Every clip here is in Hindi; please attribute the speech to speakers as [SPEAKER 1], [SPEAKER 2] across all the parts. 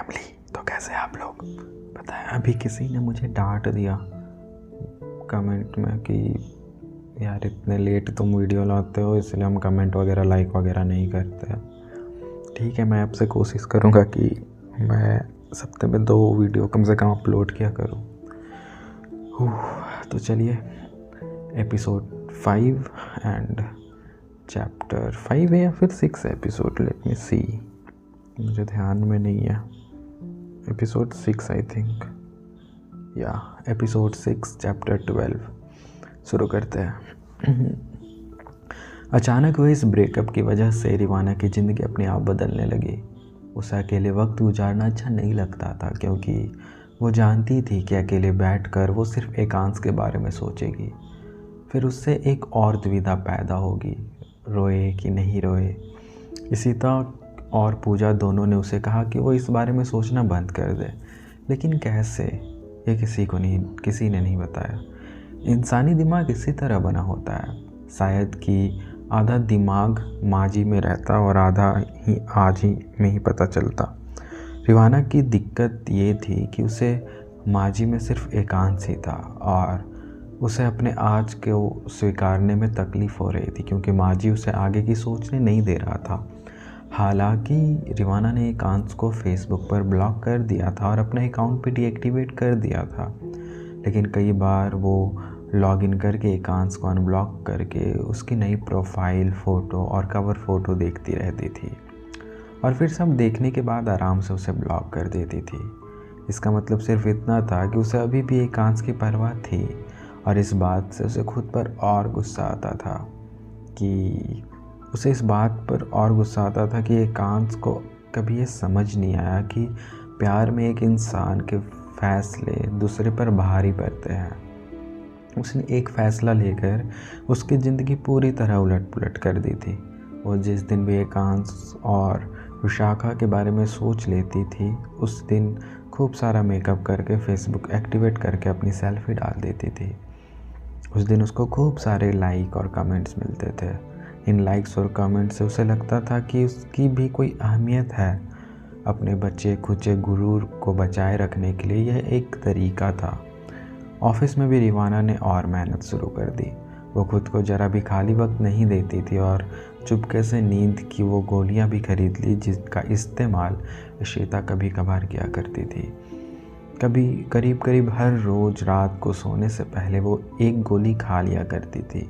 [SPEAKER 1] फैमिली। तो कैसे आप लोग बताएं। अभी किसी ने मुझे डांट दिया कमेंट में कि यार इतने लेट तुम वीडियो लाते हो, इसलिए हम कमेंट वगैरह लाइक वगैरह नहीं करते। ठीक है, मैं आपसे कोशिश करूँगा कि मैं हफ्ते में 2 वीडियो कम से कम अपलोड किया करूँ। तो चलिए, एपिसोड 5 एंड चैप्टर 5 है या फिर 6 एपिसोड, लेट मी सी, मुझे ध्यान में नहीं है। एपिसोड 6 आई थिंक, या एपिसोड 6 चैप्टर 12 शुरू करते हैं। अचानक हुए इस ब्रेकअप की वजह से रिवाना की ज़िंदगी अपने आप बदलने लगी। उसे अकेले वक्त गुजारना अच्छा नहीं लगता था, क्योंकि वो जानती थी कि अकेले बैठकर वो सिर्फ एकांश के बारे में सोचेगी। फिर उससे एक और दुविधा पैदा होगी, रोए कि नहीं रोए। इशिता और पूजा दोनों ने उसे कहा कि वो इस बारे में सोचना बंद कर दे, लेकिन कैसे, ये किसी ने नहीं बताया। इंसानी दिमाग इसी तरह बना होता है, शायद कि आधा दिमाग माजी में रहता और आधा ही आज ही में ही पता चलता। रिवाना की दिक्कत ये थी कि उसे माजी में सिर्फ एकांश ही था और उसे अपने आज को स्वीकारने में तकलीफ़ हो रही थी, क्योंकि माजी उसे आगे की सोचने नहीं दे रहा था। हालांकि रिवाना ने एकांश को फेसबुक पर ब्लॉक कर दिया था और अपने अकाउंट पे डीएक्टिवेट कर दिया था, लेकिन कई बार वो लॉगिन करके एकांश को अनब्लॉक करके उसकी नई प्रोफाइल फ़ोटो और कवर फ़ोटो देखती रहती थी और फिर सब देखने के बाद आराम से उसे ब्लॉक कर देती थी। इसका मतलब सिर्फ इतना था कि उसे अभी भी एकांश की परवाह थी, और इस बात से उसे खुद पर और गुस्सा आता था कि एकांश को कभी ये समझ नहीं आया कि प्यार में एक इंसान के फैसले दूसरे पर भारी पड़ते हैं। उसने एक फ़ैसला लेकर उसकी ज़िंदगी पूरी तरह उलट पुलट कर दी थी। वो जिस दिन भी एकांश और विशाखा के बारे में सोच लेती थी, उस दिन खूब सारा मेकअप करके फेसबुक एक्टिवेट करके अपनी सेल्फी डाल देती थी। उस दिन उसको खूब सारे लाइक और कमेंट्स मिलते थे। इन लाइक्स और कमेंट्स से उसे लगता था कि उसकी भी कोई अहमियत है। अपने बच्चे खुचे गुरूर को बचाए रखने के लिए यह एक तरीका था। ऑफिस में भी रिवाना ने और मेहनत शुरू कर दी। वो खुद को ज़रा भी खाली वक्त नहीं देती थी और चुपके से नींद की वो गोलियां भी खरीद ली, जिसका इस्तेमाल इशिता कभी कभार किया करती थी। करीब हर रोज़ रात को सोने से पहले वो एक गोली खा लिया करती थी।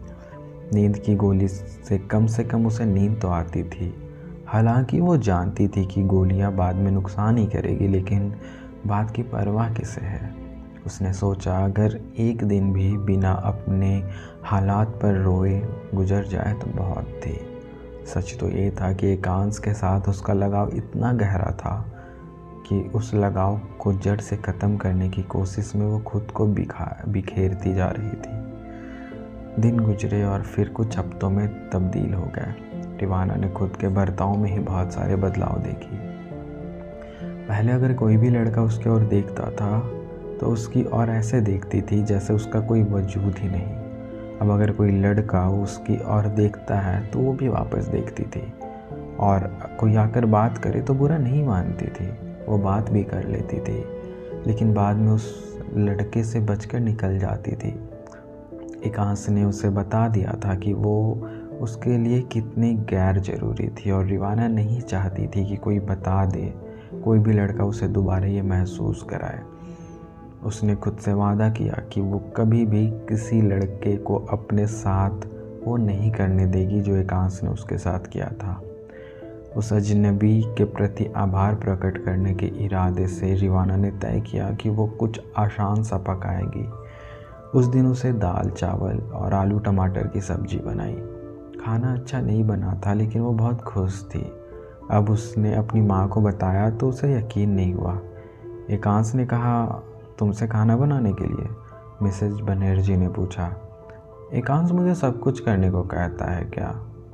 [SPEAKER 1] नींद की गोली से कम उसे नींद तो आती थी। हालांकि वो जानती थी कि गोलियां बाद में नुकसान ही करेगी, लेकिन बात की परवाह किसे है। उसने सोचा, अगर एक दिन भी बिना अपने हालात पर रोए गुजर जाए तो बहुत थी। सच तो ये था कि एकांश के साथ उसका लगाव इतना गहरा था कि उस लगाव को जड़ से ख़त्म करने की कोशिश में वो खुद को बिखेरती जा रही थी। दिन गुजरे और फिर कुछ हफ्तों में तब्दील हो गए। रिवाना ने खुद के बर्ताव में ही बहुत सारे बदलाव देखे। पहले अगर कोई भी लड़का उसकी ओर देखता था तो उसकी ओर ऐसे देखती थी जैसे उसका कोई वजूद ही नहीं। अब अगर कोई लड़का उसकी ओर देखता है तो वो भी वापस देखती थी, और कोई आकर बात करे तो बुरा नहीं मानती थी। वो बात भी कर लेती थी, लेकिन बाद में उस लड़के से बचकर निकल जाती थी। एकांश ने उसे बता दिया था कि वो उसके लिए कितनी गैर ज़रूरी थी, और रिवाना नहीं चाहती थी कि कोई बता दे, कोई भी लड़का उसे दोबारा ये महसूस कराए। उसने खुद से वादा किया कि वो कभी भी किसी लड़के को अपने साथ वो नहीं करने देगी जो एकांश ने उसके साथ किया था। उस अजनबी के प्रति आभार प्रकट करने के इरादे से रिवाना ने तय किया कि वो कुछ आसान सा पकाएगी। उस दिन उसे दाल चावल और आलू टमाटर की सब्ज़ी बनाई। खाना अच्छा नहीं बना था, लेकिन वो बहुत खुश थी। अब उसने अपनी माँ को बताया तो उसे यकीन नहीं हुआ। एकांश ने कहा, तुमसे खाना बनाने के लिए? मिसेज बनर्जी ने पूछा। एकांश मुझे सब कुछ करने को कहता है क्या?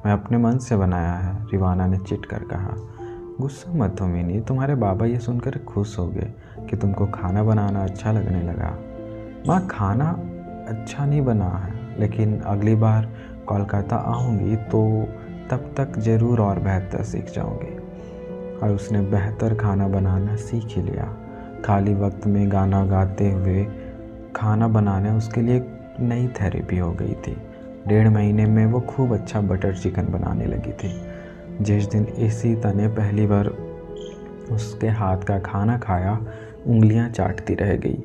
[SPEAKER 1] मैं अपने मन से बनाया है, रिवाना ने चिढ़ कर कहा। गुस्सा मत हो मिनी, तुम्हारे बाबा ये सुनकर खुश हो गए कि तुमको खाना बनाना अच्छा लगने लगा। माँ, खाना अच्छा नहीं बना है, लेकिन अगली बार कोलकाता आऊँगी तो तब तक ज़रूर और बेहतर सीख जाऊँगी। और उसने बेहतर खाना बनाना सीख ही लिया। खाली वक्त में गाना गाते हुए खाना बनाना उसके लिए एक नई थेरेपी हो गई थी। 1.5 महीने में वो खूब अच्छा बटर चिकन बनाने लगी थी। जिस दिन इशिता ने पहली बार उसके हाथ का खाना खाया, उंगलियां चाटती रह गई।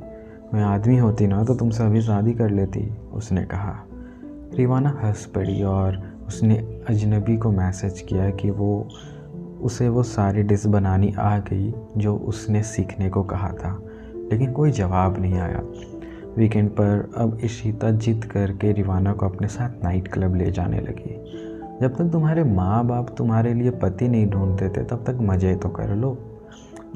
[SPEAKER 1] मैं आदमी होती ना तो तुमसे अभी शादी कर लेती, उसने कहा। रिवाना हंस पड़ी और उसने अजनबी को मैसेज किया कि उसे वो सारी डिश बनानी आ गई जो उसने सीखने को कहा था, लेकिन कोई जवाब नहीं आया। वीकेंड पर अब इशिता जिद करके रिवाना को अपने साथ नाइट क्लब ले जाने लगी। जब तक तुम्हारे माँ बाप तुम्हारे लिए पति नहीं ढूंढते थे तब तक मज़े तो कर लो।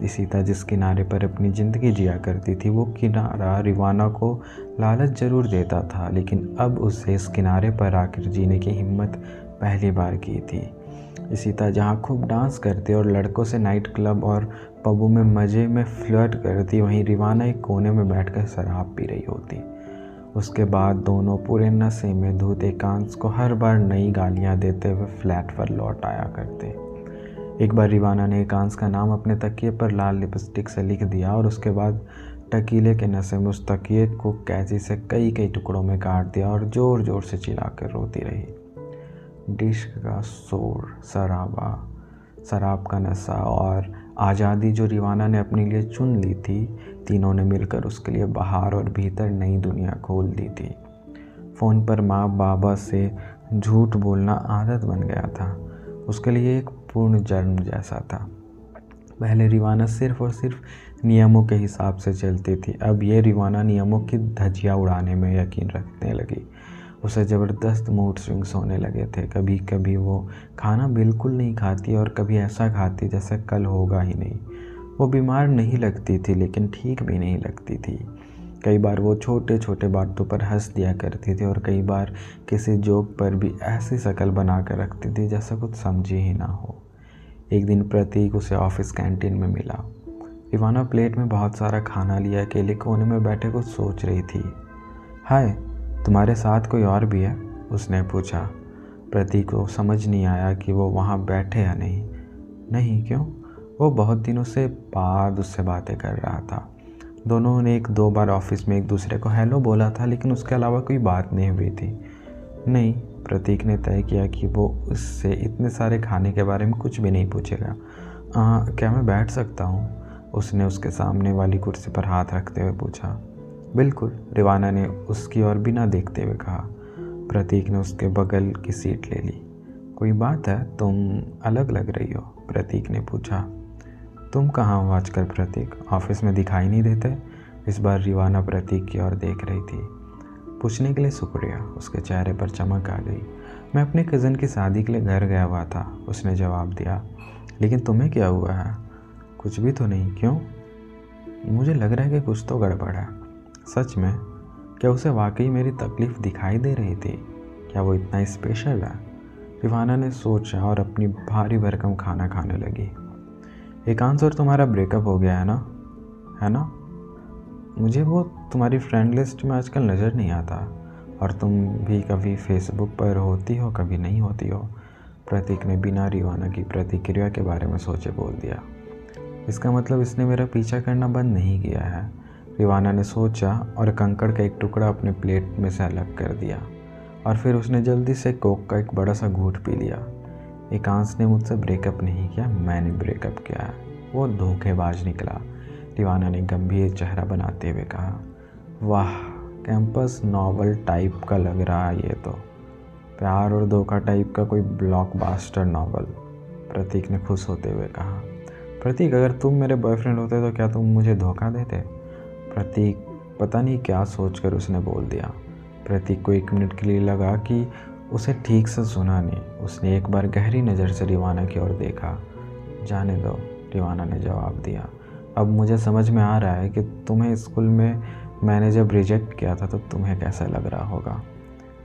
[SPEAKER 1] इशिता जिस किनारे पर अपनी ज़िंदगी जिया करती थी वो किनारा रिवाना को लालच ज़रूर देता था, लेकिन अब उसे इस किनारे पर आकर जीने की हिम्मत पहली बार की थी। इशिता जहाँ खूब डांस करती और लड़कों से नाइट क्लब और पबों में मज़े में फ्लर्ट करती, वहीं रिवाना एक कोने में बैठकर शराब पी रही होती। उसके बाद दोनों पूरे नशे में धुत एकांश को हर बार नई गालियाँ देते हुए फ्लैट पर लौट आया करते। एक बार रिवाना ने एकांश का नाम अपने तकिए पर लाल लिपस्टिक से लिख दिया और उसके बाद टकीले के नशे में उस तकिए को कैंची से कई कई टुकड़ों में काट दिया और ज़ोर ज़ोर से चिल्लाकर रोती रही। डिश का शोर, शराब का नशा और आज़ादी जो रिवाना ने अपने लिए चुन ली थी, तीनों ने मिलकर उसके लिए बाहर और भीतर नई दुनिया खोल दी थी। फ़ोन पर माँ बाबा से झूठ बोलना आदत बन गया था। उसके लिए एक पूर्ण जन्म जैसा था। पहले रिवाना सिर्फ और सिर्फ नियमों के हिसाब से चलती थी, अब ये रिवाना नियमों की धज्जियाँ उड़ाने में यकीन रखने लगी। उसे ज़बरदस्त मूड स्विंग्स होने लगे थे। कभी कभी वो खाना बिल्कुल नहीं खाती और कभी ऐसा खाती जैसे कल होगा ही नहीं। वो बीमार नहीं लगती थी लेकिन ठीक भी नहीं लगती थी। कई बार वो छोटे छोटे बातों पर हंस दिया करती थी और कई बार किसी जोक पर भी ऐसी शक्ल बना कर रखती थी जैसा कुछ समझी ही ना हो। एक दिन प्रतीक उसे ऑफिस कैंटीन में मिला। रिवाना प्लेट में बहुत सारा खाना लिए अकेले कोने में बैठे कुछ सोच रही थी। हाय, तुम्हारे साथ कोई और भी है? उसने पूछा। प्रतीक को समझ नहीं आया कि वो वहाँ बैठे या नहीं। नहीं, क्यों? वो बहुत दिनों से बाद उससे बातें कर रहा था। दोनों ने 1-2 बार ऑफिस में एक दूसरे को हेलो बोला था, लेकिन उसके अलावा कोई बात नहीं हुई थी। नहीं, प्रतीक ने तय किया कि वो उससे इतने सारे खाने के बारे में कुछ भी नहीं पूछेगा। क्या मैं बैठ सकता हूँ? उसने उसके सामने वाली कुर्सी पर हाथ रखते हुए पूछा। बिल्कुल, रिवाना ने उसकी ओर बिना देखते हुए कहा। प्रतीक ने उसके बगल की सीट ले ली। कोई बात है? तुम अलग लग रही हो, प्रतीक ने पूछा। तुम कहाँ हो आजकल प्रतीक? ऑफिस में दिखाई नहीं देते? इस बार रिवाना प्रतीक की ओर देख रही थी। पूछने के लिए शुक्रिया, उसके चेहरे पर चमक आ गई। मैं अपने कज़न की शादी के लिए घर गया हुआ था, उसने जवाब दिया। लेकिन तुम्हें क्या हुआ है? कुछ भी तो नहीं, क्यों? मुझे लग रहा है कि कुछ तो गड़बड़ है। सच में? क्या उसे वाकई मेरी तकलीफ़ दिखाई दे रही थी? क्या वो इतना स्पेशल है? रिवाना ने सोचा और अपनी भारी भरकम खाना खाने लगी। एकांश और तुम्हारा ब्रेकअप हो गया है ना? है ना? मुझे वो तुम्हारी फ्रेंड लिस्ट में आजकल नज़र नहीं आता, और तुम भी कभी फेसबुक पर होती हो, कभी नहीं होती हो। प्रतीक ने बिना रिवाना की प्रतिक्रिया के बारे में सोचे बोल दिया। इसका मतलब इसने मेरा पीछा करना बंद नहीं किया है। रिवाना ने सोचा और कंकड़ का एक टुकड़ा अपने प्लेट में से अलग कर दिया और फिर उसने जल्दी से कोक का एक बड़ा सा घूंट पी लिया। एकांश ने मुझसे ब्रेकअप नहीं किया, मैंने ब्रेकअप किया है। वो धोखेबाज निकला, रिवाना ने गंभीर चेहरा बनाते हुए कहा। वाह, कैंपस नॉवल टाइप का लग रहा है ये तो। प्यार और धोखा टाइप का कोई ब्लॉकबस्टर नॉवल, प्रतीक ने खुश होते हुए कहा। प्रतीक, अगर तुम मेरे बॉयफ्रेंड होते तो क्या तुम मुझे धोखा देते? प्रतीक पता नहीं क्या सोचकर उसने बोल दिया। प्रतीक को 1 मिनट के लिए लगा कि उसे ठीक से सुना नहीं। उसने एक बार गहरी नज़र से रिवाना की ओर देखा। जाने दो, रिवाना ने जवाब दिया। अब मुझे समझ में आ रहा है कि तुम्हें स्कूल में मैंने जब रिजेक्ट किया था तो तुम्हें कैसा लग रहा होगा।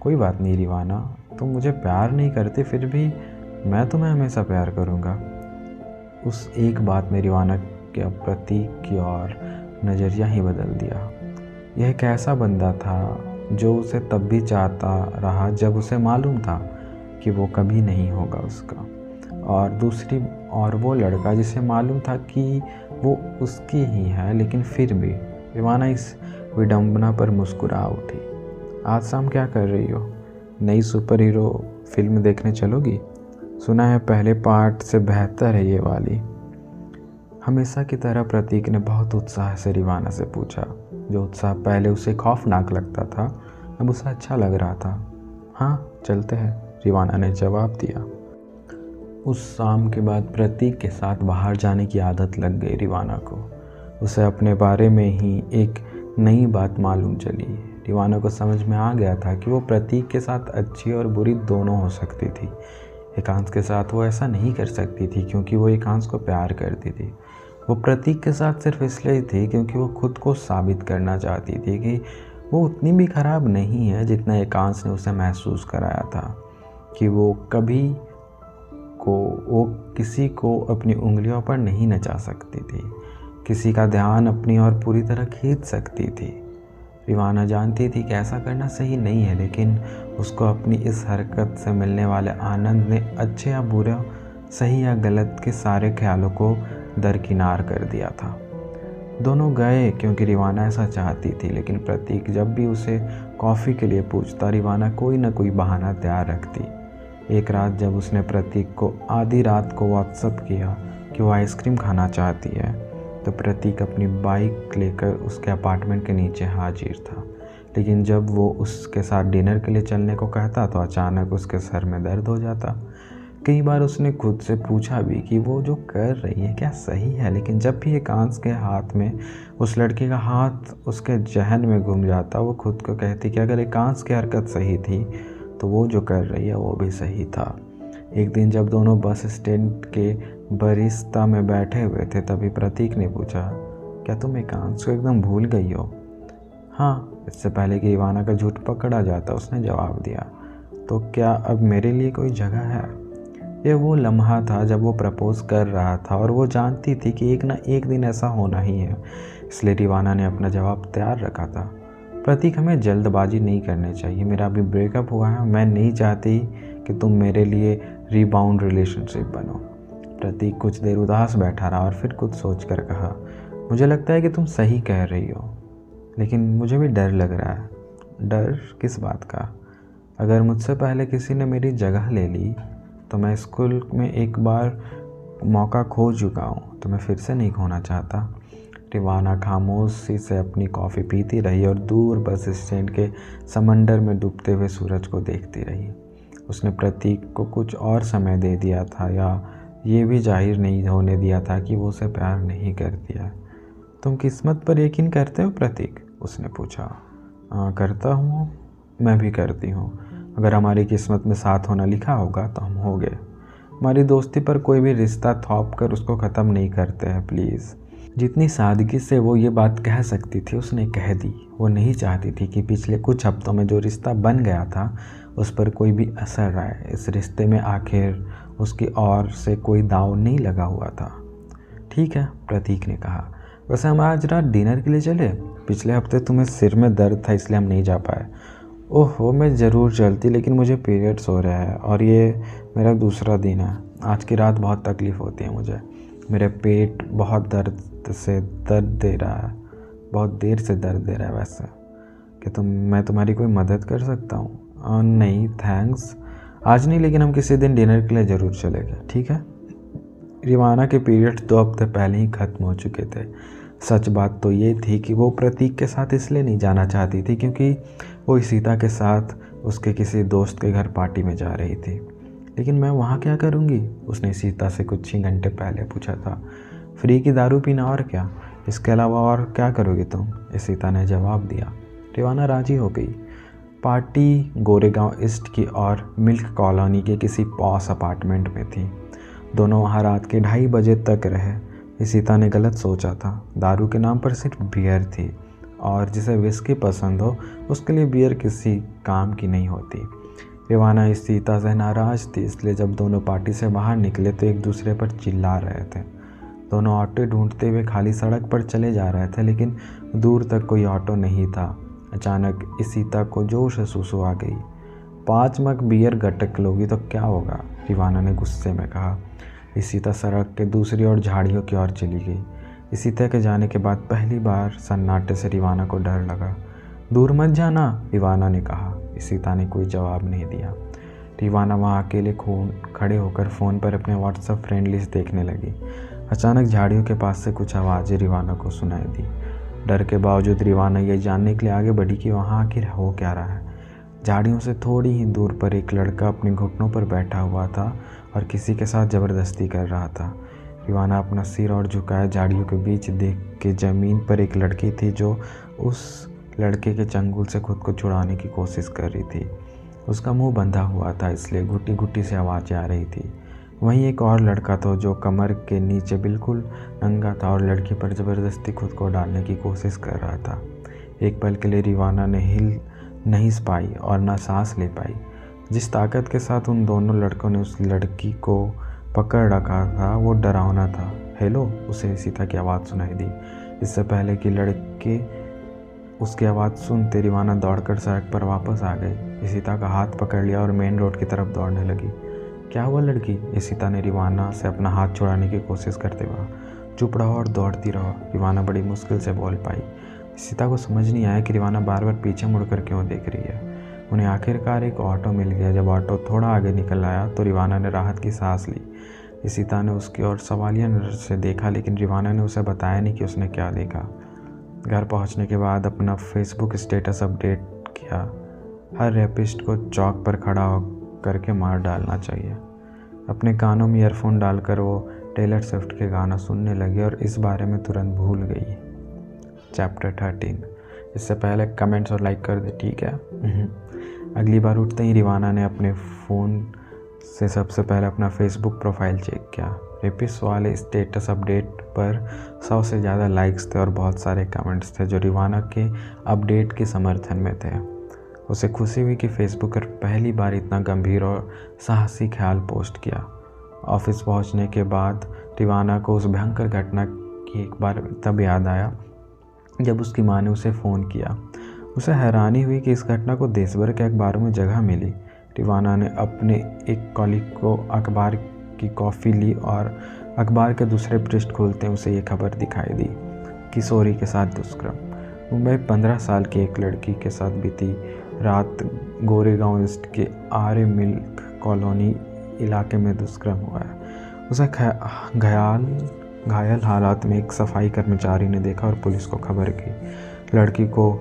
[SPEAKER 1] कोई बात नहीं रिवाना, तुम मुझे प्यार नहीं करते, फिर भी मैं तुम्हें हमेशा प्यार करूँगा। उस एक बात में रिवाना के प्रतीक की ओर नज़रिया ही बदल दिया। यह एक ऐसा बंदा था जो उसे तब भी चाहता रहा जब उसे मालूम था कि वो कभी नहीं होगा उसका। और दूसरी और वो लड़का जिसे मालूम था कि वो उसकी ही है, लेकिन फिर भी रिवाना इस विडंबना पर मुस्कुरा उठी। आज शाम क्या कर रही हो? नई सुपर हीरो फिल्म देखने चलोगी? सुना है पहले पार्ट से बेहतर है ये वाली। हमेशा की तरह प्रतीक ने बहुत उत्साह से रिवाना से पूछा। जो उत्साह पहले उसे खौफनाक लगता था, अब उसे अच्छा लग रहा था। हाँ चलते हैं, रिवाना ने जवाब दिया। उस शाम के बाद प्रतीक के साथ बाहर जाने की आदत लग गई रिवाना को। उसे अपने बारे में ही एक नई बात मालूम चली। रिवाना को समझ में आ गया था कि वो प्रतीक के साथ अच्छी और बुरी दोनों हो सकती थी। एकांश के साथ वो ऐसा नहीं कर सकती थी क्योंकि वो एकांश को प्यार करती थी। वो प्रतीक के साथ सिर्फ इसलिए थी क्योंकि वो खुद को साबित करना चाहती थी कि वो उतनी भी ख़राब नहीं है जितना एकांश ने उसे महसूस कराया था कि वो किसी को अपनी उंगलियों पर नहीं नचा सकती थी, किसी का ध्यान अपनी ओर पूरी तरह खींच सकती थी। रिवाना जानती थी कि ऐसा करना सही नहीं है, लेकिन उसको अपनी इस हरकत से मिलने वाले आनंद ने अच्छे या बुरे, सही या गलत के सारे ख्यालों को दरकिनार कर दिया था। दोनों गए क्योंकि रिवाना ऐसा चाहती थी, लेकिन प्रतीक जब भी उसे कॉफ़ी के लिए पूछता, रिवाना कोई ना कोई बहाना तैयार रखती। एक रात जब उसने प्रतीक को आधी रात को व्हाट्सएप किया कि वो आइसक्रीम खाना चाहती है, तो प्रतीक अपनी बाइक लेकर उसके अपार्टमेंट के नीचे हाजिर था। लेकिन जब वो उसके साथ डिनर के लिए चलने को कहता तो अचानक उसके सर में दर्द हो जाता। कई बार उसने खुद से पूछा भी कि वो जो कर रही है क्या सही है, लेकिन जब भी एकांश के हाथ में उस लड़के का हाथ उसके जहन में घूम जाता, वो खुद को कहती कि अगर एकांश की हरकत सही थी तो वो जो कर रही है वो भी सही था। एक दिन जब दोनों बस स्टैंड के बरिस्ता में बैठे हुए थे, तभी प्रतीक ने पूछा, क्या तुम एकांश को एकदम भूल गई हो? हाँ, इससे पहले कि रिवाना का झूठ पकड़ा जाता उसने जवाब दिया। तो क्या अब मेरे लिए कोई जगह है? ये वो लम्हा था जब वो प्रपोज़ कर रहा था और वो जानती थी कि एक ना एक दिन ऐसा होना ही है, इसलिए रिवाना ने अपना जवाब तैयार रखा था। प्रतीक, हमें जल्दबाजी नहीं करनी चाहिए। मेरा अभी ब्रेकअप हुआ है, मैं नहीं चाहती कि तुम मेरे लिए रीबाउंड रिलेशनशिप बनो। प्रतीक कुछ देर उदास बैठा रहा और फिर कुछ सोच कर कहा, मुझे लगता है कि तुम सही कह रही हो, लेकिन मुझे भी डर लग रहा है। डर किस बात का? अगर मुझसे पहले किसी ने मेरी जगह ले ली तो मैं स्कूल में एक बार मौका खो चुका हूँ, तो मैं फिर से नहीं खोना चाहता। रिवाना खामोशी से अपनी कॉफ़ी पीती रही और दूर बस स्टैंड के समंदर में डूबते हुए सूरज को देखती रही। उसने प्रतीक को कुछ और समय दे दिया था, या ये भी जाहिर नहीं होने दिया था कि वो उसे प्यार नहीं करती है। तुम किस्मत पर यकीन करते हो प्रतीक? उसने पूछा। करता हूँ, मैं भी करती हूँ। अगर हमारी किस्मत में साथ होना लिखा होगा तो हम हो गए। हमारी दोस्ती पर कोई भी रिश्ता थोप कर उसको ख़त्म नहीं करते हैं प्लीज़। जितनी सादगी से वो ये बात कह सकती थी उसने कह दी। वो नहीं चाहती थी कि पिछले कुछ हफ्तों में जो रिश्ता बन गया था उस पर कोई भी असर आए। इस रिश्ते में आखिर उसकी ओर से कोई दाव नहीं लगा हुआ था। ठीक है, प्रतीक ने कहा। वैसे हम आज रात डिनर के लिए चले? पिछले हफ्ते तुम्हें सिर में दर्द था इसलिए हम नहीं जा पाए। ओहो, मैं ज़रूर चलती, लेकिन मुझे पीरियड्स हो रहा है और ये मेरा दूसरा दिन है। आज की रात बहुत तकलीफ़ होती है मुझे। मेरे पेट बहुत दर्द दे रहा है, बहुत देर से दर्द दे रहा है। वैसे कि मैं तुम्हारी कोई मदद कर सकता हूँ? नहीं थैंक्स, आज नहीं, लेकिन हम किसी दिन डिनर के लिए ज़रूर चलेंगे, ठीक है? रिवाना के पीरियड्स 2 हफ्ते पहले ही ख़त्म हो चुके थे। सच बात तो ये थी कि वो प्रतीक के साथ इसलिए नहीं जाना चाहती थी क्योंकि वो इशिता के साथ उसके किसी दोस्त के घर पार्टी में जा रही थी। लेकिन मैं वहाँ क्या करूँगी? उसने इशिता से कुछ ही घंटे पहले पूछा था। फ्री की दारू पीना और क्या, इसके अलावा और क्या करोगी तुम? इशिता ने जवाब दिया। रिवाना राजी हो गई। पार्टी गोरेगांव ईस्ट की और मिल्क कॉलोनी के किसी पॉश अपार्टमेंट में थी। दोनों वहाँ रात के 2:30 बजे तक रहे। इशिता ने गलत सोचा था। दारू के नाम पर सिर्फ बियर थी और जिसे विस्की पसंद हो उसके लिए बियर किसी काम की नहीं होती। रिवाना इशिता से नाराज़ थी, इसलिए जब दोनों पार्टी से बाहर निकले तो एक दूसरे पर चिल्ला रहे थे। दोनों ऑटो ढूंढते हुए खाली सड़क पर चले जा रहे थे, लेकिन दूर तक कोई ऑटो नहीं था। अचानक इशिता को जोश से सुसु आ गई। 5 मग बियर गटक लोगी तो क्या होगा? रिवाना ने गुस्से में कहा। इशिता सड़क के दूसरी ओर झाड़ियों की ओर चली गई। इशिता के जाने के बाद पहली बार सन्नाटे से रिवाना को डर लगा। दूर मत जाना, रिवाना ने कहा। इशिता ने कोई जवाब नहीं दिया। रिवाना वहाँ अकेले खड़े होकर फ़ोन पर अपने व्हाट्सएप फ्रेंड लिस्ट देखने लगी। अचानक झाड़ियों के पास से कुछ आवाज़ें रिवाना को सुनाई दी। डर के बावजूद रिवाना ये जानने के लिए आगे बढ़ी कि वहाँ आखिर हो क्या रहा है। झाड़ियों से थोड़ी ही दूर पर एक लड़का अपने घुटनों पर बैठा हुआ था और किसी के साथ ज़बरदस्ती कर रहा था। रिवाना अपना सिर और झुकाए झाड़ियों के बीच देख के ज़मीन पर एक लड़की थी जो उस लड़के के चंगुल से खुद को छुड़ाने की कोशिश कर रही थी। उसका मुंह बंधा हुआ था, इसलिए घुटी घुटी से आवाज़ें आ रही थी। वहीं एक और लड़का था जो कमर के नीचे बिल्कुल नंगा था और लड़की पर ज़बरदस्ती खुद को डालने की कोशिश कर रहा था। एक पल के लिए रिवाना ने हिल नहीं पाई और ना सांस ले पाई। जिस ताकत के साथ उन दोनों लड़कों ने उस लड़की को पकड़ रखा था वो डरावना था। हेलो, उसे इशिता की आवाज़ सुनाई दी। इससे पहले कि लड़के उसकी आवाज़ सुनते रिवाना दौड़कर सड़क पर वापस आ गई। इशिता का हाथ पकड़ लिया और मेन रोड की तरफ दौड़ने लगी। क्या हुआ लड़की? इशिता ने रिवाना से अपना हाथ छुड़ाने की कोशिश करते हुए। चुप रहो और दौड़ती रहो, रिवाना बड़ी मुश्किल से बोल पाई। इशिता को समझ नहीं आया कि रिवाना बार बार पीछे मुड़कर क्यों देख रही है। उन्हें आखिरकार एक ऑटो मिल गया। जब ऑटो थोड़ा आगे निकल आया तो रिवाना ने राहत की सांस ली। इशिता ने उसकी ओर सवालिया नज़र से देखा, लेकिन रिवाना ने उसे बताया नहीं कि उसने क्या देखा। घर पहुंचने के बाद अपना फेसबुक स्टेटस अपडेट किया। हर रैपिस्ट को चौक पर खड़ा करके मार डालना चाहिए। अपने कानों में ईयरफोन डालकर वो टेलर स्विफ्ट के गाना सुनने लगी और इस बारे में तुरंत भूल गई। चैप्टर 13। इससे पहले कमेंट्स और लाइक कर दे, ठीक है? अगली बार उठते ही रिवाना ने अपने फ़ोन से सबसे पहले अपना फेसबुक प्रोफाइल चेक किया। रेपिस्ट वाले स्टेटस अपडेट पर 100 से ज़्यादा लाइक्स थे और बहुत सारे कमेंट्स थे जो रिवाना के अपडेट के समर्थन में थे। उसे खुशी हुई कि फेसबुक पर पहली बार इतना गंभीर और साहसी ख्याल पोस्ट किया। ऑफिस पहुंचने के बाद रिवाना को उस भयंकर घटना की एक बार तब याद आया जब उसकी माँ ने उसे फ़ोन किया। उसे हैरानी हुई कि इस घटना को देश भर के अखबारों में जगह मिली। रिवाना ने अपने एक कॉलीग को अखबार की कॉफ़ी ली और अखबार के दूसरे पृष्ठ खोलते उसे ये खबर दिखाई दी, किशोरी के साथ दुष्कर्म। मुंबई 15 साल की एक लड़की के साथ बीती रात गोरेगांव ईस्ट के आर्य मिल्क कॉलोनी इलाके में दुष्कर्म हुआ है। उसे घायल हालात में एक सफाई कर्मचारी ने देखा और पुलिस को खबर की। लड़की को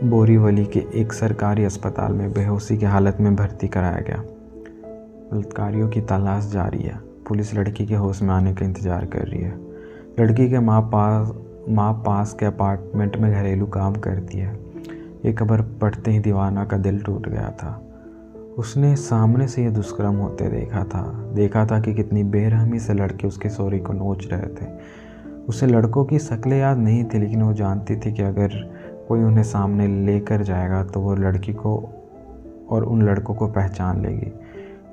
[SPEAKER 1] बोरीवली के एक सरकारी अस्पताल में बेहोशी की हालत में भर्ती कराया गया। बलात्कारियों की तलाश जारी है। पुलिस लड़की के होश में आने का इंतज़ार कर रही है। लड़की के माँ पास के अपार्टमेंट में घरेलू काम करती है। ये खबर पढ़ते ही दीवाना का दिल टूट गया था। उसने सामने से ये दुष्कर्म होते देखा था कि कितनी बेरहमी से लड़के उसके किशोरी को नोच रहे थे। उसे लड़कों की शक्लें याद नहीं थी, लेकिन वो जानती थी कि अगर कोई उन्हें सामने लेकर जाएगा तो वो लड़की को और उन लड़कों को पहचान लेगी।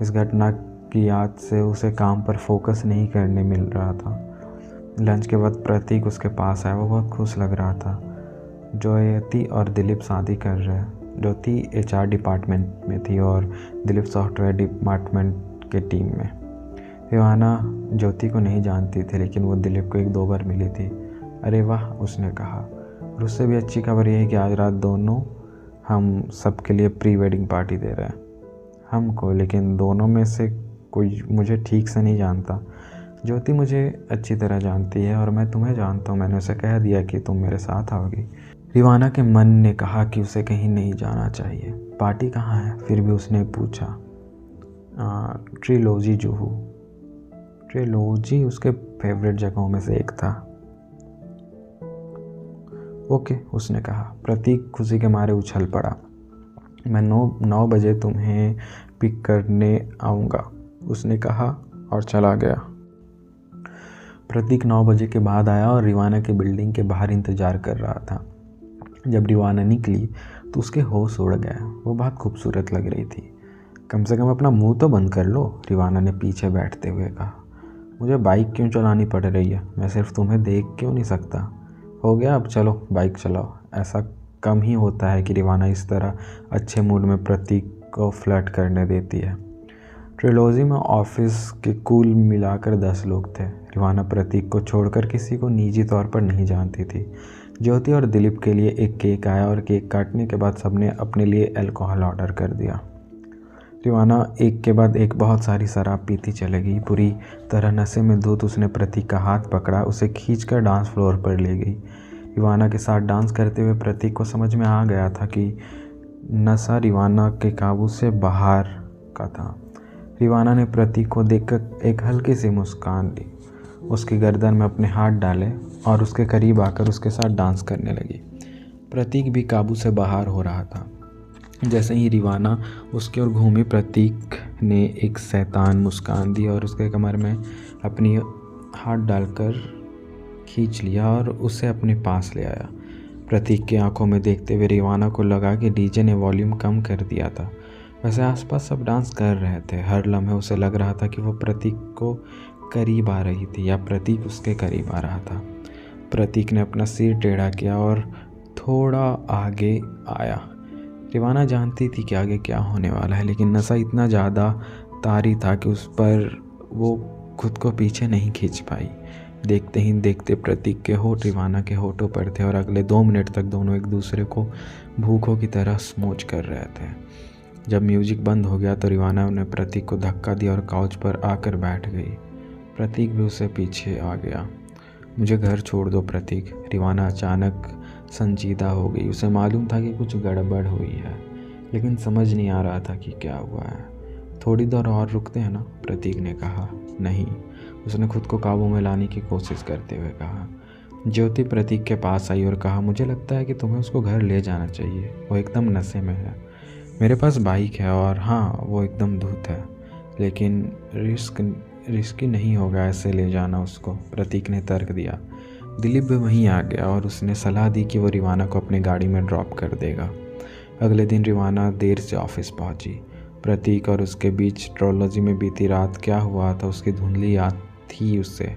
[SPEAKER 1] इस घटना की याद से उसे काम पर फोकस नहीं करने मिल रहा था। लंच के बाद प्रतीक उसके पास आया। वो बहुत खुश लग रहा था। ज्योति और दिलीप शादी कर रहे हैं। ज्योति HR डिपार्टमेंट में थी और दिलीप सॉफ्टवेयर डिपार्टमेंट के टीम में। रिवाना ज्योति को नहीं जानती थी, लेकिन वो दिलीप को 1-2 बार मिली थी। अरे वाह, उसने कहा। और उससे भी अच्छी खबर यह है कि आज रात दोनों हम सबके लिए प्री वेडिंग पार्टी दे रहे हैं। हमको, लेकिन दोनों में से कोई मुझे ठीक से नहीं जानता। ज्योति मुझे अच्छी तरह जानती है और मैं तुम्हें जानता हूँ। मैंने उसे कह दिया कि तुम मेरे साथ आओगी। रिवाना के मन ने कहा कि उसे कहीं नहीं जाना चाहिए। पार्टी कहाँ है? फिर भी उसने पूछा। ट्रिलोजी जुहू। ट्रिलोजी उसके फेवरेट जगहों में से एक था। ओके, उसने कहा। प्रतीक खुशी के मारे उछल पड़ा। मैं 9 बजे तुम्हें पिक करने आऊँगा, उसने कहा और चला गया। प्रतीक 9 बजे के बाद आया और रिवाना के बिल्डिंग के बाहर इंतज़ार कर रहा था। जब रिवाना निकली तो उसके होश उड़ गया। वो बहुत खूबसूरत लग रही थी। कम से कम अपना मुंह तो बंद कर लो, रिवाना ने पीछे बैठते हुए कहा। मुझे बाइक क्यों चलानी पड़ रही है? मैं सिर्फ तुम्हें देख क्यों नहीं सकता? हो गया, अब चलो बाइक चलाओ। ऐसा कम ही होता है कि रिवाना इस तरह अच्छे मूड में प्रतीक को फ्लर्ट करने देती है। ट्रिलॉजी में ऑफिस के कुल मिलाकर 10 लोग थे। रिवाना प्रतीक को छोड़कर किसी को निजी तौर पर नहीं जानती थी। ज्योति और दिलीप के लिए एक केक आया और केक काटने के बाद सबने अपने लिए अल्कोहल ऑर्डर कर दिया। रिवाना एक के बाद एक बहुत सारी शराब पीती चली गई। पूरी तरह नशे में धुत उसने प्रतीक का हाथ पकड़ा, उसे खींचकर डांस फ्लोर पर ले गई। रिवाना के साथ डांस करते हुए प्रतीक को समझ में आ गया था कि नशा रिवाना के काबू से बाहर का था। रिवाना ने प्रतीक को देखकर एक हल्की सी मुस्कान दी, उसकी गर्दन में अपने हाथ डाले और उसके करीब आकर उसके साथ डांस करने लगी। प्रतीक भी काबू से बाहर हो रहा था। जैसे ही रिवाना उसकी ओर घूमी, प्रतीक ने एक शैतान मुस्कान दी और उसके कमर में अपनी हाथ डालकर खींच लिया और उसे अपने पास ले आया। प्रतीक की आंखों में देखते हुए रिवाना को लगा कि डीजे ने वॉल्यूम कम कर दिया था। वैसे आसपास सब डांस कर रहे थे। हर लम्हे उसे लग रहा था कि वो प्रतीक को करीब आ रही थी या प्रतीक उसके करीब आ रहा था। प्रतीक ने अपना सिर टेढ़ा किया और थोड़ा आगे आया। रिवाना जानती थी कि आगे क्या होने वाला है, लेकिन नशा इतना ज़्यादा तारी था कि उस पर वो खुद को पीछे नहीं खींच पाई। देखते ही देखते प्रतीक के होठ रिवाना के होठों पर थे और अगले 2 मिनट तक दोनों एक दूसरे को भूखों की तरह स्मोच कर रहे थे। जब म्यूजिक बंद हो गया तो रिवाना ने प्रतीक को धक्का दिया और काउच पर आकर बैठ गई। प्रतीक भी उससे पीछे आ गया। मुझे घर छोड़ दो प्रतीक। रिवाना अचानक संजीदा हो गई। उसे मालूम था कि कुछ गड़बड़ हुई है, लेकिन समझ नहीं आ रहा था कि क्या हुआ है। थोड़ी देर और रुकते हैं ना, प्रतीक ने कहा। नहीं, उसने खुद को काबू में लाने की कोशिश करते हुए कहा। ज्योति प्रतीक के पास आई और कहा, मुझे लगता है कि तुम्हें उसको घर ले जाना चाहिए, वो एकदम नशे में है। मेरे पास बाइक है और हाँ, वो एकदम धूत है, लेकिन रिस्की नहीं होगा ऐसे ले जाना उसको, प्रतीक ने तर्क दिया। दिलीप भी वहीं आ गया और उसने सलाह दी कि वो रिवाना को अपनी गाड़ी में ड्रॉप कर देगा। अगले दिन रिवाना देर से ऑफिस पहुंची। प्रतीक और उसके बीच ट्रोलॉजी में बीती रात क्या हुआ था उसकी धुंधली याद थी उसे।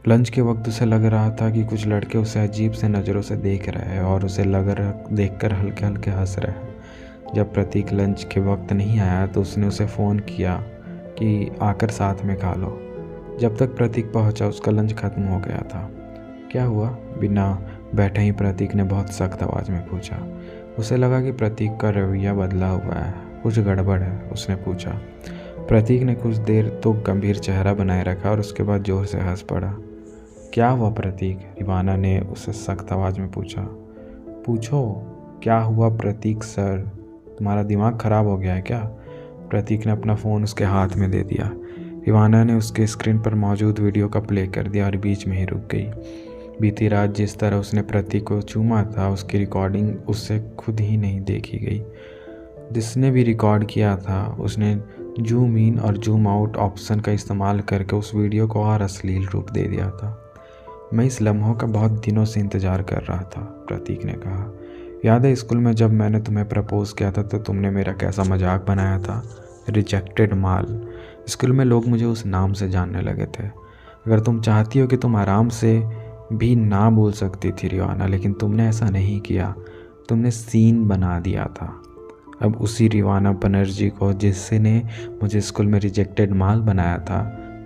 [SPEAKER 1] लंच के वक्त उसे लग रहा था कि कुछ लड़के उसे अजीब से नज़रों से देख रहे हैं और उसे देखकर हल्के हल्के हंस रहे हैं। जब प्रतीक लंच के वक्त नहीं आया तो उसने उसे फ़ोन किया कि आकर साथ में खा लो। जब तक प्रतीक पहुंचा उसका लंच खत्म हो गया था। क्या हुआ? बिना बैठे ही प्रतीक ने बहुत सख्त आवाज़ में पूछा। उसे लगा कि प्रतीक का रवैया बदला हुआ है, कुछ गड़बड़ है, उसने पूछा। प्रतीक ने कुछ देर तो गंभीर चेहरा बनाए रखा और उसके बाद जोर से हंस पड़ा। क्या हुआ प्रतीक? रिवाना ने उससे सख्त आवाज़ में पूछा। पूछो क्या हुआ प्रतीक सर, तुम्हारा दिमाग ख़राब हो गया है क्या? प्रतीक ने अपना फ़ोन उसके हाथ में दे दिया। रिवाना ने उसके स्क्रीन पर मौजूद वीडियो का प्ले कर दिया और बीच में ही रुक गई। बीती रात जिस तरह उसने प्रतीक को चूमा था उसकी रिकॉर्डिंग उससे खुद ही नहीं देखी गई। जिसने भी रिकॉर्ड किया था उसने जूम इन और जूम आउट ऑप्शन का इस्तेमाल करके उस वीडियो को और अश्लील रूप दे दिया था। मैं इस लम्हों का बहुत दिनों से इंतज़ार कर रहा था, प्रतीक ने कहा। याद है स्कूल में जब मैंने तुम्हें प्रपोज़ किया था तो तुमने मेरा कैसा मजाक बनाया था, रिजेक्टेड माल। स्कूल में लोग मुझे उस नाम से जानने लगे थे। अगर तुम चाहती हो कि तुम आराम से भी ना बोल सकती थी रिवाना, लेकिन तुमने ऐसा नहीं किया, तुमने सीन बना दिया था। अब उसी रिवाना बनर्जी को जिसने मुझे स्कूल में रिजेक्टेड माल बनाया था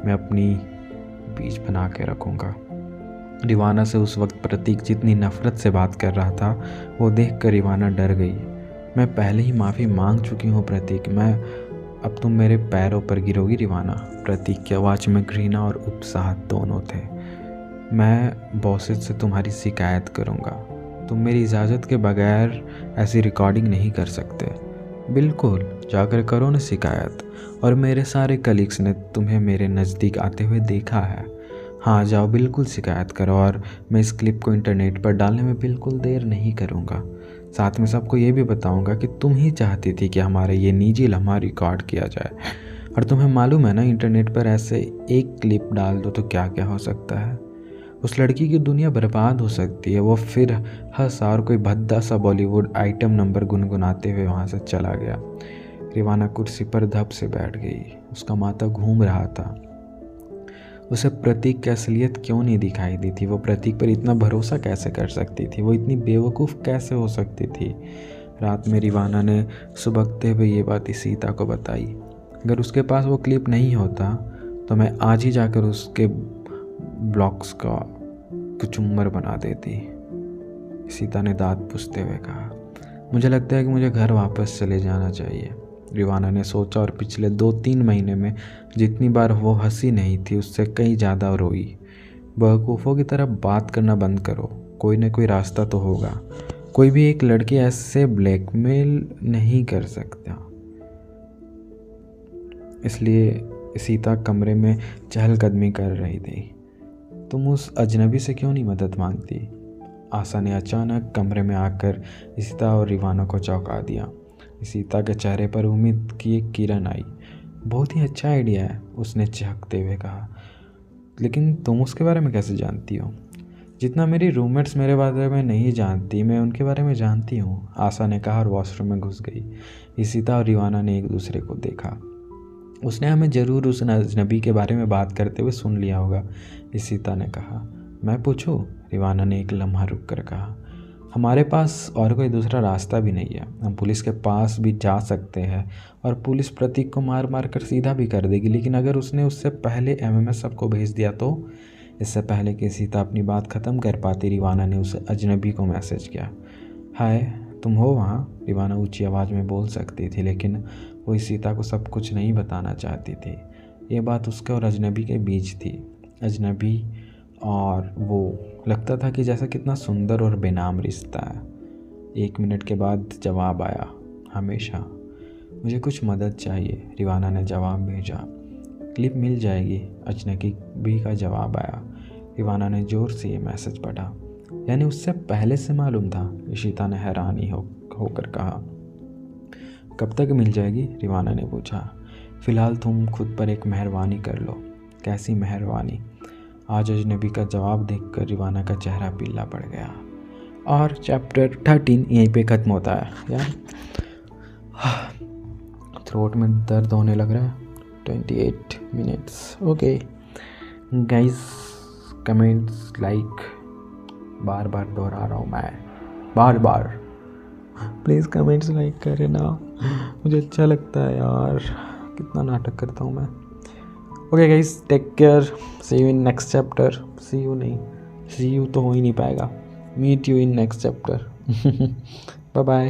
[SPEAKER 1] मैं अपनी बीच बना के रखूँगा। रिवाना से उस वक्त प्रतीक जितनी नफ़रत से बात कर रहा था वो देख कर रिवाना डर गई। मैं पहले ही माफ़ी मांग चुकी हूँ प्रतीक, अब तुम मेरे पैरों पर गिरोगी रिवाना। प्रतीक की आवाज़ में घृणा और उत्साह दोनों थे। मैं बॉसेस से तुम्हारी शिकायत करूँगा। तुम मेरी इजाज़त के बगैर ऐसी रिकॉर्डिंग नहीं कर सकते। बिल्कुल, जाकर करो ना शिकायत। और मेरे सारे कलीग्स ने तुम्हें मेरे नज़दीक आते हुए देखा है। हाँ जाओ, बिल्कुल शिकायत करो और मैं इस क्लिप को इंटरनेट पर डालने में बिल्कुल देर नहीं करूँगा। साथ में सबको ये भी बताऊँगा कि तुम ही चाहती थी कि हमारा ये निजी लम्हा रिकॉर्ड किया जाए। और तुम्हें मालूम है ना, इंटरनेट पर ऐसे एक क्लिप डाल दो तो क्या क्या हो सकता है। उस लड़की की दुनिया बर्बाद हो सकती है। वो फिर हंसा और कोई भद्दा सा बॉलीवुड आइटम नंबर गुनगुनाते हुए वहाँ से चला गया। रिवाना कुर्सी पर धप से बैठ गई। उसका माथा घूम रहा था। उसे प्रतीक की असलियत क्यों नहीं दिखाई दी थी? वो प्रतीक पर इतना भरोसा कैसे कर सकती थी? वो इतनी बेवकूफ़ कैसे हो सकती थी? रात में रिवाना ने सुबकते हुए ये बात सीता को बताई। अगर उसके पास वो क्लिप नहीं होता तो मैं आज ही जाकर उसके ब्लॉग्स का कुचुम्बर बना देती। सीता ने दांत पूछते हुए कहा। मुझे लगता है कि मुझे घर वापस चले जाना चाहिए, रिवाना ने सोचा और पिछले 2-3 महीने में जितनी बार वो हंसी नहीं थी उससे कई ज़्यादा रोई। बेवकूफ़ों की तरह बात करना बंद करो, कोई ना कोई रास्ता तो होगा। कोई भी एक लड़की ऐसे ब्लैकमेल नहीं कर सकता। इसलिए सीता कमरे में चहलकदमी कर रही थी। तुम उस अजनबी से क्यों नहीं मदद मांगती? आशा ने अचानक कमरे में आकर सीता और रिवाना को चौंका दिया। सीता के चेहरे पर उम्मीद की एक किरण आई। बहुत ही अच्छा आइडिया है, उसने चहकते हुए कहा। लेकिन तुम उसके बारे में कैसे जानती हो? जितना मेरी रूममेट्स मेरे बारे में नहीं जानती, मैं उनके बारे में जानती हूँ, आशा ने कहा और वॉशरूम में घुस गई। सीता और रिवाना ने एक दूसरे को देखा। उसने हमें ज़रूर उस अजनबी के बारे में बात करते हुए सुन लिया होगा, सीता ने कहा। मैं पूछूं? रिवाना ने एक लम्हा रुक कर कहा। हमारे पास और कोई दूसरा रास्ता भी नहीं है। हम पुलिस के पास भी जा सकते हैं और पुलिस प्रतीक को मार मार कर सीधा भी कर देगी, लेकिन अगर उसने उससे पहले MMS सबको भेज दिया तो? इससे पहले कि सीता अपनी बात ख़त्म कर पाती, रिवाना ने उस अजनबी को मैसेज किया। हाय, तुम हो वहाँ? रिवाना ऊंची आवाज़ में बोल सकती थी, लेकिन वो सीता को सब कुछ नहीं बताना चाहती थी। ये बात उसके और अजनबी के बीच थी। अजनबी और वो लगता था कि जैसा कितना सुंदर और बेनाम रिश्ता है। 1 मिनट के बाद जवाब आया। हमेशा। मुझे कुछ मदद चाहिए, रिवाना ने जवाब भेजा। क्लिप मिल जाएगी, अजनबी का जवाब आया। रिवाना ने ज़ोर से ये मैसेज पढ़ा। यानी उससे पहले से मालूम था? इशिता ने हैरानी होकर कहा। कब तक मिल जाएगी? रिवाना ने पूछा। फ़िलहाल तुम खुद पर एक मेहरबानी कर लो। कैसी मेहरबानी? आज अजनबी का जवाब देखकर रिवाना का चेहरा पीला पड़ गया। और चैप्टर 13 यहीं पे ख़त्म होता है यार। थ्रोट में दर्द होने लग रहा है। 28 minutes. Okay guys, comments, like, बार बार दोहरा रहा हूँ मैं, बार बार प्लीज़ कमेंट्स लाइक करें ना, मुझे अच्छा लगता है यार, कितना नाटक करता हूँ मैं। Okay guys, take care, see you in next chapter. See you तो हो ही नहीं पाएगा, meet you in next chapter. Bye bye.